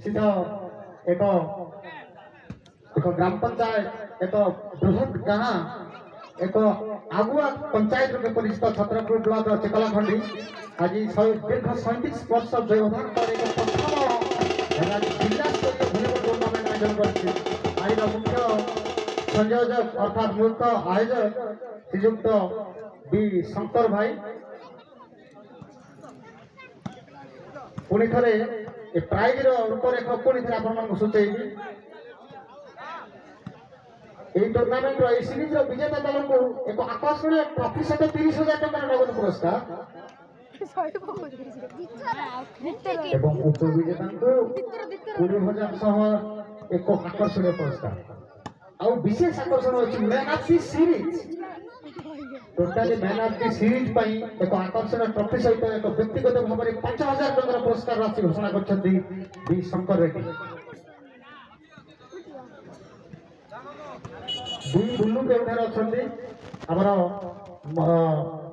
ସିଧା ଏକ ଗ୍ରାମ ପଞ୍ଚାୟତ ଏକ ବୃହତ ଗାଁ ଏକ ଆଗୁଆ ପଞ୍ଚାୟତ ରୂପେ ପରିଚିତ ଛତ୍ରପୁର ବ୍ଲକ ଚିକଲାଖଣ୍ଡି ଆଜି ଦୀର୍ଘ 37 ବର୍ଷ ବ୍ୟବଧାନ ପରେ ଏକ ପ୍ରଥମ ଜିଲ୍ଲା ସ୍ତରୀୟ ଭଲିବଲ ଟୁର୍ଣ୍ଣାମେଣ୍ଟ ଆୟୋଜନ କରିଛି। ଆଜିର ମୁଖ୍ୟ ସଂଯୋଜକ ଅର୍ଥାତ୍ ମୁଖ୍ୟ ଆୟୋଜକ ଶ୍ରୀଯୁକ୍ତ ବି ଶଙ୍କର ଭାଇ ପୁଣି ଥରେ ଏ ପ୍ରାଇଜର ରୂପରେଖ ପୁଣି ଥରେ ଆପଣମାନଙ୍କୁ ସୂଚେଇବି। এই ଟୁର୍ଣ୍ଣାମେଣ୍ଟର এই ସିରିଜର ବିଜେତା ଦଳକୁ ଏକ ଆକର୍ଷଣୀୟ ଟ୍ରଫି ସହିତ 30,000 ଟଙ୍କାର ନଗଦ ପୁରସ୍କାର ଏବଂ ଉପବିଜେତାଙ୍କୁ 20,000 ସହ ଏକ ଆକର୍ଷଣୀୟ ପୁରସ୍କାର। ଆଉ ବିଶେଷ ଆକର୍ଷଣ ଅଛି man of the series. Totally man of the series ପାଇଁ ଏକ ଆକର୍ଷଣୀୟ ଟ୍ରଫି ସହିତ ଏକ ବ୍ୟକ୍ତିଗତ ଭାବରେ 5,000 ଟଙ୍କାର ପୁରସ୍କାର ରାଶି ଘୋଷଣା କରିଛନ୍ତି ବି ଶଙ୍କର ରେଡ୍ଡି। ଦୁଇ ବୁଲୁ କେଉଁଠାରେ ଅଛନ୍ତି ଆମର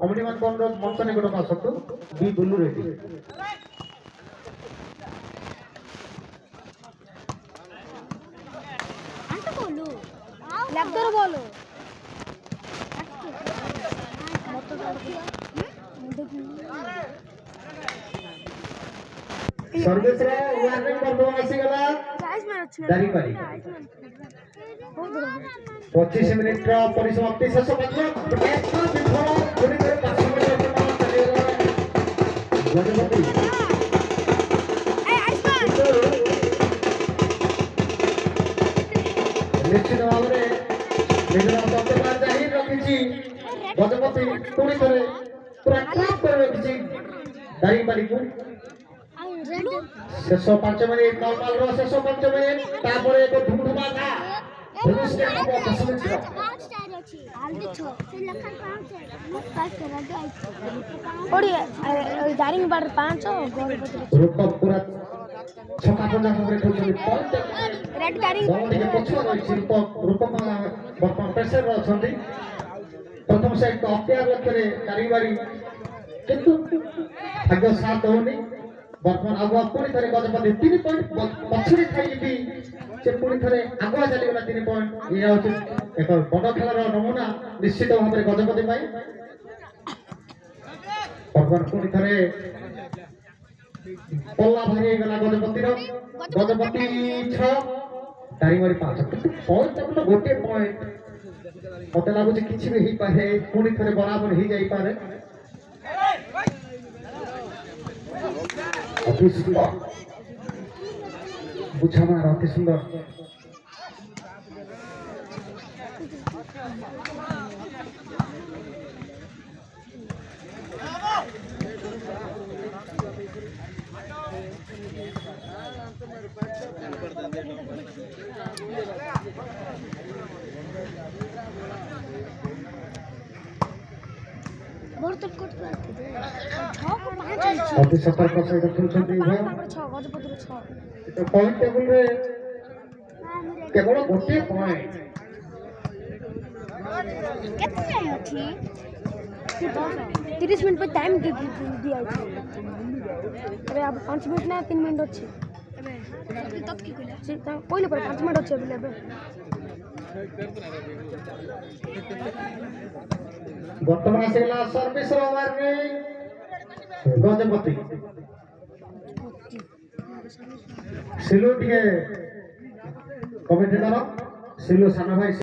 କମିଟିମାନଙ୍କୁ ଅନୁରୋଧ ମଞ୍ଚ ନିକଟକୁ ଆସନ୍ତୁ। ବି ବୁଲୁ ରେଡ୍ଡି सर्विस रे वार्निंग बर्तमान आसीगला दारीबारी 25 मिनिट ର ପରିସମାପ୍ତି ଶେଷ ପର୍ଯ୍ୟନ୍ତ ପ୍ରୟାସ ବିଫଳ ପୁଣି ଥରେ 5 ମିନିଟ ସମୟ ଚାଲିଗଲା ଗଜପତି ନିଶ୍ଚିତ ଭାବରେ ନିଜର ଦକ୍ଷତା ଜାହିର ରଖିଛି ଗଜପତି ପୁଣି ଥରେ ପୁରା କ୍ଲାସ୍ କରି ରଖିଛି ଦାରିଙ୍ଗବାଡ଼ିକୁ। शेष 5 मिनिट नॉर्मल रो शेष 5 मिनिट तापर एक धुमधुमाका धनुष के 10 मिनिट ओडी दारिंगबाड़ 5 रूपक पूरा छक्का पंजा करे खेलछी पॉइंट रेड दारिंग के पछुआ रही रूपक वर्तमान प्रेशर रो छथि। प्रथम सेट तो अप्यार लक्ष्य दारिंगबाड़ी किंतु भाग्य साथ होनी वर्तमान आगुआ पुणी थे गजपति 3 पॉइंट पछरे थी से पुणी थे आगुआ चलीगला 3 पॉइंट ये हूँ एक बड़ खेल नमूना निश्चित भाव में गजपति वर्तमान पुणी थे पल्ला भारी गला गजपति 6 दारिंगबाड़ी 5 पॉइंट तो गोटे पॉइंट मत लगुच कि भी हो पाए पुणी थे बराबर हो जाए अति सुंदर बुझामार अति सुंदर अति सतर्क सहित खेलुछन्ति पॉइंट टेबल रे केवल गोटे पॉइंट केते जाय अछि 30 मिनट पे टाइम दिया अछि। अरे अब 5 मिनट ना 3 मिनट अछि अबे तत की कहला से पहिले पर 5 मिनट अछि अबे वर्तमान आसेला सर्विस रो वार्निंग गजपति सिलू टिके कमेंटेटर सिलू साना भाई